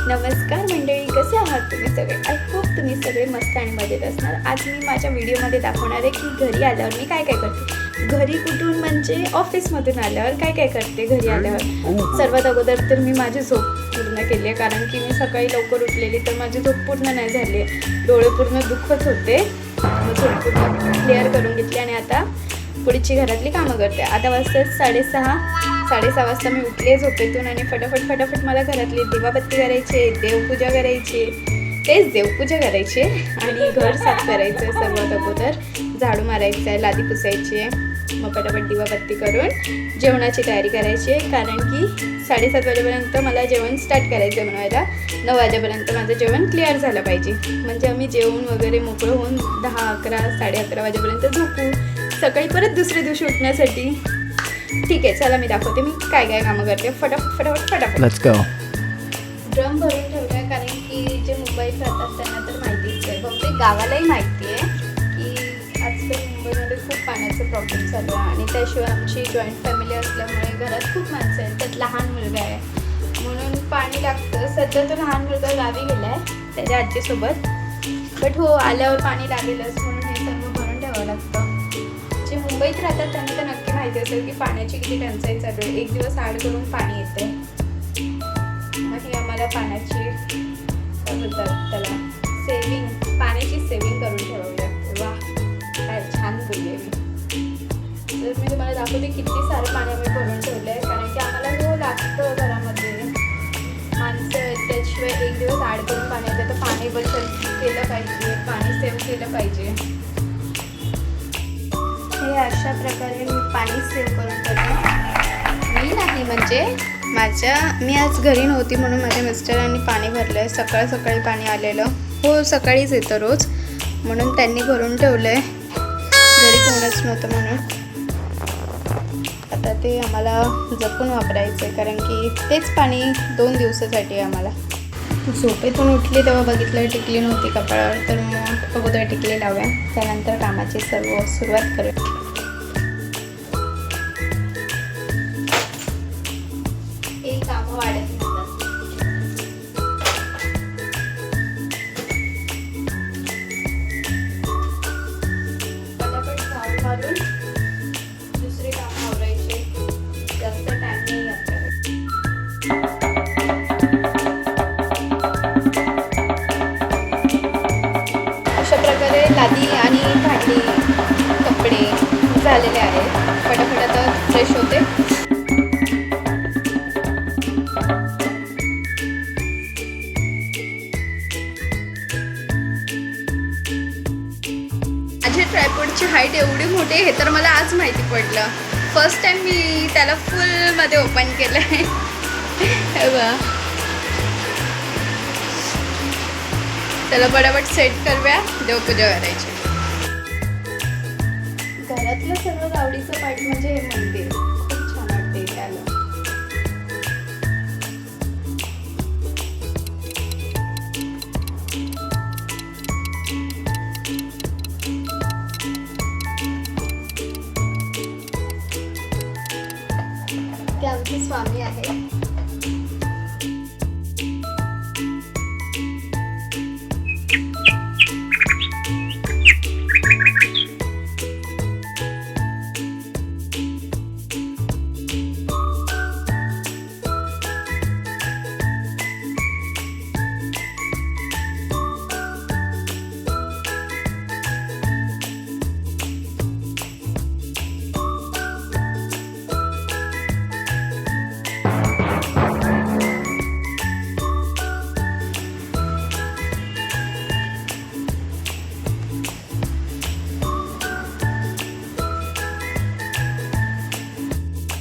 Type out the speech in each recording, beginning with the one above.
नमस्कार मंडळी, कसे आहात तुम्ही सगळे? आय होप तुम्ही सगळे मस्त आणि मजेत असणार. आज मी माझ्या व्हिडिओमध्ये दाखवणार आहे की घरी आल्यावर मी काय काय करते. घरी कुठून म्हणजे ऑफिसमधून आल्यावर काय काय करते. घरी आल्यावर सर्वात अगोदर तर मी माझी झोप पूर्ण केली आहे, कारण की मी सकाळी लवकर उठलेली तर माझी झोप पूर्ण नाही झाली. डोळे पूर्ण दुखत होते, झोप पूर्ण क्लिअर करून घेतली आणि आता पुढची घरातली कामं करते. आता वाजता 6:30 वाजता मी उठले झोपेतून आणि फटाफट मला घरातली दिवाबत्ती करायची, देवपूजा करायची, तेच देवपूजा करायची आणि घर साफ करायचं. सर्वात अगोदर झाडू मारायचं आहे, लादी पुसायची आहे, मग फटाफट दिवाबत्ती करून जेवणाची तयारी करायची आहे, कारण की 7:30 वाजेपर्यंत मला जेवण स्टार्ट करायचं बनवायला. 9 वाजेपर्यंत माझं जेवण क्लिअर झालं पाहिजे, म्हणजे आम्ही जेवून वगैरे मोकळं होऊन 10, 11, 11:30 वाजेपर्यंत झोपू, सकाळी परत दुसऱ्या दिवशी उठण्यासाठी. ठीक आहे, चला मी दाखवते मी काय काय कामं करते. फटाफट लेट्स गो. ड्रम भरून ठेवला आहे, कारण की जे मुंबईत राहतात त्यांना तर माहितीच आहे, बहुतेक गावालाही माहिती आहे की आजकाल मुंबईमध्ये खूप पाण्याचा प्रॉब्लेम चालू आहे. आणि त्याशिवाय आमची जॉईंट फॅमिली असल्यामुळे घरात खूप माणसं आहेत, त्यात लहान मुलगा आहे म्हणून पाणी लागतं. सध्या तो लहान मुलगा गावी गेला आहे त्याच्या आजीसोबत, बट हो आल्यावर पाणी लागेलच, म्हणून हे सर्व भरून ठेवावं लागतं. जे मुंबईत राहतात त्यांना तर नक्की माहिती असेल की पाण्याची किती टंचाई चालू आहे. 1 दिवस आड करून पाणी येते, मग ही आम्हाला पाण्याची काय बोलतात त्याला पाण्याची सेविंग करून ठेवावी लागते. वा, काय छान बोलले मी. तर मी तुम्हाला दाखवते किती सारं पाणी आम्ही भरून ठेवलं आहे, कारण की आम्हाला हो लागतं घरामध्ये माणसं आहेत, त्याशिवाय 1 दिवस आड करून पाणी येते, तर पाणी बचत केलं पाहिजे, पाणी सेव्ह केलं पाहिजे. हे अशा प्रकारे मी पाणी सेव्ह करून ठेवते. मी नाही म्हणजे मी आज घरी नव्हती म्हणून माझ्या मिस्टरांनी पाणी भरलं आहे. सकाळी पाणी आलेलं, हो सकाळीच येतं रोज, म्हणून त्यांनी भरून ठेवलं आहे. घरी कोणच नव्हतं म्हणून. आता ते आम्हाला जपून वापरायचं आहे, कारण की तेच पाणी 2 दिवसासाठी आहे आम्हाला. झोपेतून उठली तेव्हा बघितलं टिकली नव्हती कपाळावर, तर मग अगोदर टिकली लावूया, त्यानंतर कामाची सर्व सुरुवात करूया. हे कामं वाढत नसतात. पटापट झाडू मारून दुसरे कामं आवरायचे, जास्त टाइम नाही आपल्याकडे. अशा प्रकारे लादी आणि भांडी कपडे झालेले आहेत. फटाफट आता फ्रेश होते. माझी ट्रायपॉडची हाईट एवढी मोठी आहे हे तर मला आज माहिती पडलं. फर्स्ट टाइम मी त्याला फुलमध्ये ओपन केलं आहे. त्याला पटापट सेट करूया, देवपूजा करायची. घरातलं सर्वात आवडीचं पार्ट म्हणजे हे मंदिर, खूप छान वाटते त्याला. ते आमचे स्वामी आहे.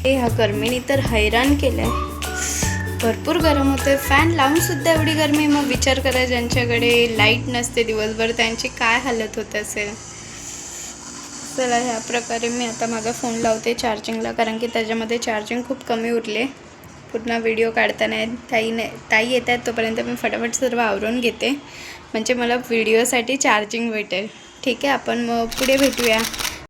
ह्या गरमीने तर हैराण केलं आहे, भरपूर गरम होते. फॅन लावून सुद्धा एवढी गरमी, मग विचार करा ज्यांच्याकडे लाईट नसते दिवसभर त्यांची काय हालत होत असेल. चला, ह्या प्रकारे मी आता माझा फोन लावते चार्जिंगला, कारण की त्याच्यामध्ये चार्जिंग खूप कमी उरले. पूर्ण व्हिडिओ काढताना ताई येत आहेत तोपर्यंत मी फटाफट सर्व आवरून घेते, म्हणजे मला व्हिडिओसाठी चार्जिंग भेटेल. ठीक आहे, आपण मग पुढे भेटूया.